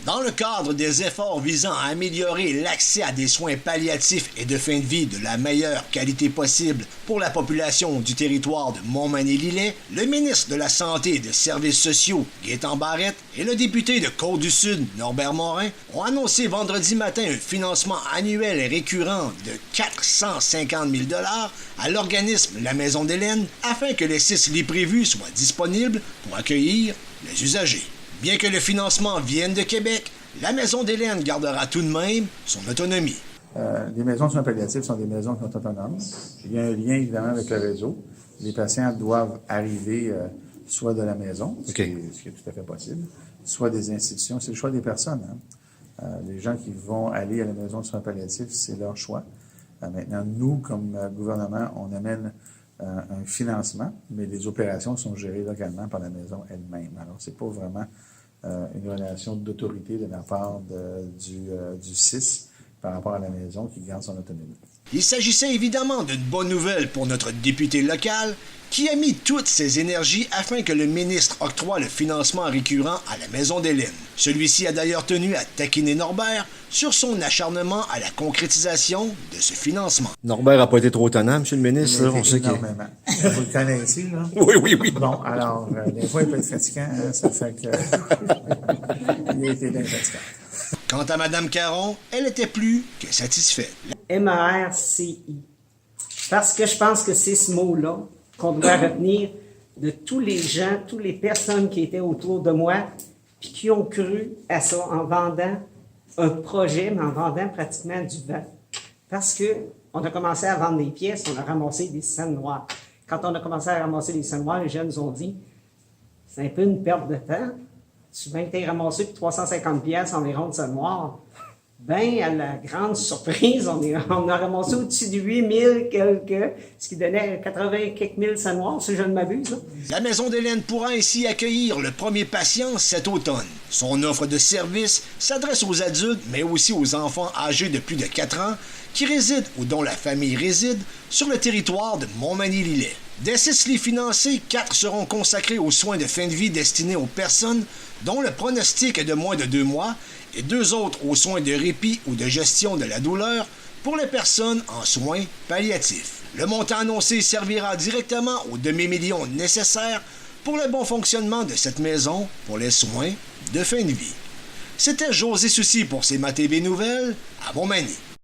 Dans le cadre des efforts visant à améliorer l'accès à des soins palliatifs et de fin de vie de la meilleure qualité possible pour la population du territoire de Montmagny-Lillet, le ministre de la Santé et des Services sociaux, Gaétan Barrette, et le député de Côte-du-Sud, Norbert Morin, ont annoncé vendredi matin un financement annuel et récurrent de 450 000 $ à l'organisme La Maison d'Hélène afin que les 6 lits prévus soient disponibles pour accueillir les usagers. Bien que le financement vienne de Québec, la Maison d'Hélène gardera tout de même son autonomie. Les maisons de soins palliatifs sont des maisons qui sont autonomes. Il y a un lien évidemment avec le réseau. Les patients doivent arriver soit de la maison, ce qui est tout à fait possible, soit des institutions. C'est le choix des personnes. Les gens qui vont aller à la maison de soins palliatifs, c'est leur choix. Maintenant, nous, comme gouvernement, on amène un financement, mais les opérations sont gérées localement par la maison elle-même. Alors, c'est pas vraiment une relation d'autorité de la part du CIS par rapport à la maison qui garde son autonomie. Il s'agissait évidemment d'une bonne nouvelle pour notre député local qui a mis toutes ses énergies afin que le ministre octroie le financement récurrent à la Maison d'Hélène. Celui-ci a d'ailleurs tenu à taquiner Norbert sur son acharnement à la concrétisation de ce financement. Norbert n'a pas été trop étonnant, M. le ministre. On sait énormément. Vous le connaissez, là? Oui. Bon, alors, des fois, il peut être fatigant, hein, ça fait que... il a été bien fatigant. Quant à Mme Caron, elle était plus que satisfaite. M-A-R-C-I. Parce que je pense que c'est ce mot-là qu'on doit retenir de tous les gens, toutes les personnes qui étaient autour de moi, puis qui ont cru à ça en vendant un projet, mais en vendant pratiquement du vent. Parce que on a commencé à vendre des pièces, on a ramassé des scènes noires. Quand on a commencé à ramasser des scènes noires, les jeunes nous ont dit « c'est un peu une perte de temps. Tu viens de t'y ramasser pour 350 pièces environ de scènes noires. » Ben, à la grande surprise, on a ramassé au-dessus de 8000 quelques, ce qui donnait 80 quelques mille scènes noires, si je ne m'abuse. Là. La Maison d'Hélène pourra ainsi accueillir le premier patient cet automne. Son offre de service s'adresse aux adultes, mais aussi aux enfants âgés de plus de 4 ans qui résident ou dont la famille réside sur le territoire de Montmagny-Lillet. Des 6 lits financés, 4 seront consacrés aux soins de fin de vie destinés aux personnes dont le pronostic est de moins de 2 mois et 2 autres aux soins de répit ou de gestion de la douleur pour les personnes en soins palliatifs. Le montant annoncé servira directement au demi-million nécessaire pour le bon fonctionnement de cette maison pour les soins de fin de vie. C'était José Soucy pour CMA TV Nouvelles à Montmagny.